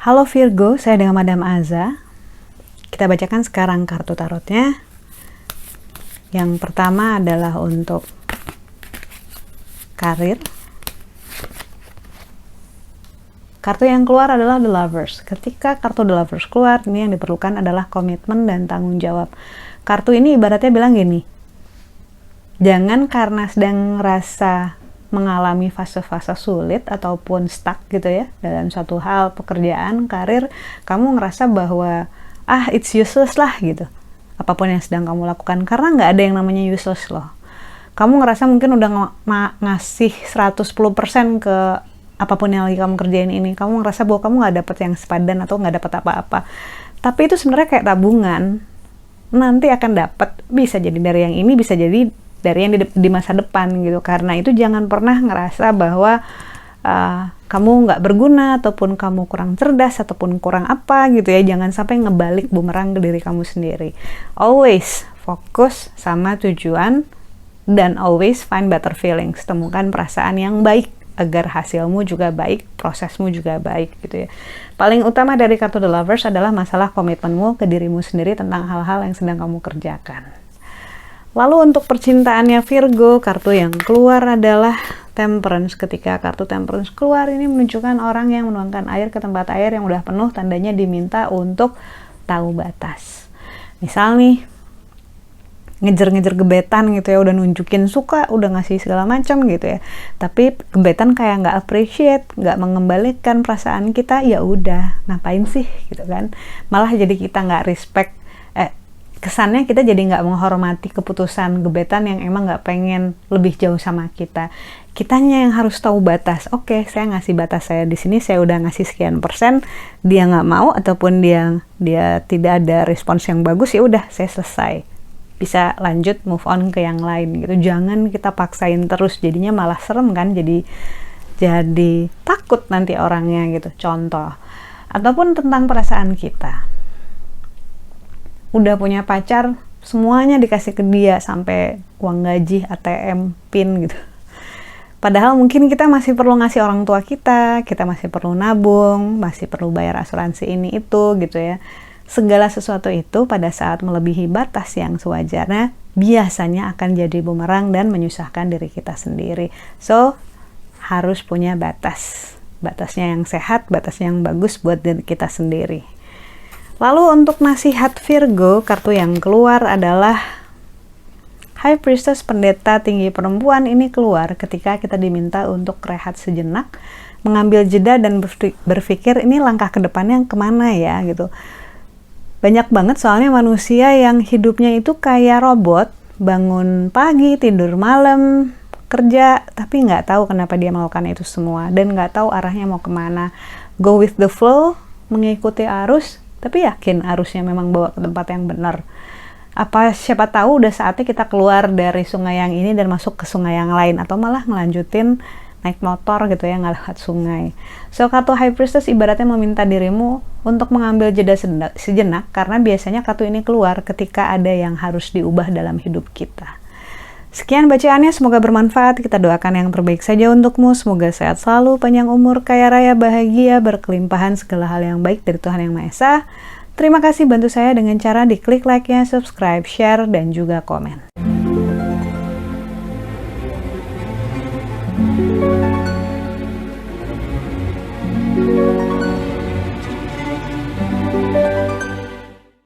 Halo Virgo, saya dengan Madam Aza. Kita bacakan sekarang kartu tarotnya. Yang pertama adalah untuk karir. Kartu yang keluar adalah The Lovers. Ketika kartu The Lovers keluar, ini yang diperlukan adalah komitmen dan tanggung jawab. Kartu ini ibaratnya bilang gini, jangan karena sedang ngerasa mengalami fase-fase sulit ataupun stuck gitu ya, dalam suatu hal, pekerjaan, karir, kamu ngerasa bahwa, it's useless lah gitu. Apapun yang sedang kamu lakukan, karena nggak ada yang namanya useless loh. Kamu ngerasa mungkin udah ngasih 110% ke apapun yang lagi kamu kerjain ini, kamu ngerasa bahwa kamu nggak dapet yang sepadan atau nggak dapet apa-apa, tapi itu sebenarnya kayak tabungan, nanti akan dapet, bisa jadi dari yang ini, bisa jadi dari yang di masa depan gitu. Karena itu jangan pernah ngerasa bahwa kamu nggak berguna, ataupun kamu kurang cerdas, ataupun kurang apa gitu ya, jangan sampai ngebalik bumerang ke diri kamu sendiri. Always fokus sama tujuan, dan always find better feelings, temukan perasaan yang baik, agar hasilmu juga baik, prosesmu juga baik gitu ya. Paling utama dari kartu The Lovers adalah masalah komitmenmu ke dirimu sendiri tentang hal-hal yang sedang kamu kerjakan. Lalu untuk percintaannya Virgo, kartu yang keluar adalah Temperance. Ketika kartu Temperance keluar, ini menunjukkan orang yang menuangkan air ke tempat air yang udah penuh, tandanya diminta untuk tahu batas. Misal nih, ngejar-ngejar gebetan gitu ya, udah nunjukin suka, udah ngasih segala macam gitu ya, tapi gebetan kayak nggak appreciate, nggak mengembalikan perasaan kita, ya udah ngapain sih gitu kan, malah jadi kita nggak respect, kesannya kita jadi nggak menghormati keputusan gebetan yang emang nggak pengen lebih jauh sama kita. Kitanya yang harus tahu batas. Oke, saya ngasih batas saya di sini, saya udah ngasih sekian persen, dia nggak mau ataupun dia tidak ada respons yang bagus, ya udah saya selesai, bisa lanjut move on ke yang lain gitu. Jangan kita paksain terus, jadinya malah serem kan, jadi takut nanti orangnya gitu. Contoh, ataupun tentang perasaan kita, udah punya pacar, semuanya dikasih ke dia, sampai uang gaji, ATM, PIN gitu. Padahal mungkin kita masih perlu ngasih orang tua kita masih perlu nabung, masih perlu bayar asuransi ini itu gitu ya. Segala sesuatu itu pada saat melebihi batas yang sewajarnya, biasanya akan jadi bumerang dan menyusahkan diri kita sendiri. So, harus punya batas. Batasnya yang sehat, batasnya yang bagus buat diri kita sendiri. Lalu untuk nasihat Virgo, kartu yang keluar adalah High Priestess, pendeta tinggi perempuan. Ini keluar ketika kita diminta untuk rehat sejenak, mengambil jeda dan berpikir ini langkah ke depannya kemana ya gitu. Banyak banget soalnya manusia yang hidupnya itu kayak robot, bangun pagi, tidur malam, kerja, tapi nggak tahu kenapa dia melakukan itu semua, dan nggak tahu arahnya mau kemana. Go with the flow, mengikuti arus, tapi yakin arusnya memang bawa ke tempat yang benar. Siapa tahu udah saatnya kita keluar dari sungai yang ini dan masuk ke sungai yang lain, atau malah ngelanjutin naik motor gitu ya, nggak lewat sungai. So, kartu High Priestess ibaratnya meminta dirimu untuk mengambil jeda sejenak, karena biasanya kartu ini keluar ketika ada yang harus diubah dalam hidup kita. Sekian bacaannya, semoga bermanfaat. Kita doakan yang terbaik saja untukmu. Semoga sehat selalu, panjang umur, kaya raya, bahagia, berkelimpahan segala hal yang baik dari Tuhan Yang Maha Esa. Terima kasih bantu saya dengan cara diklik like-nya, subscribe, share, dan juga komen.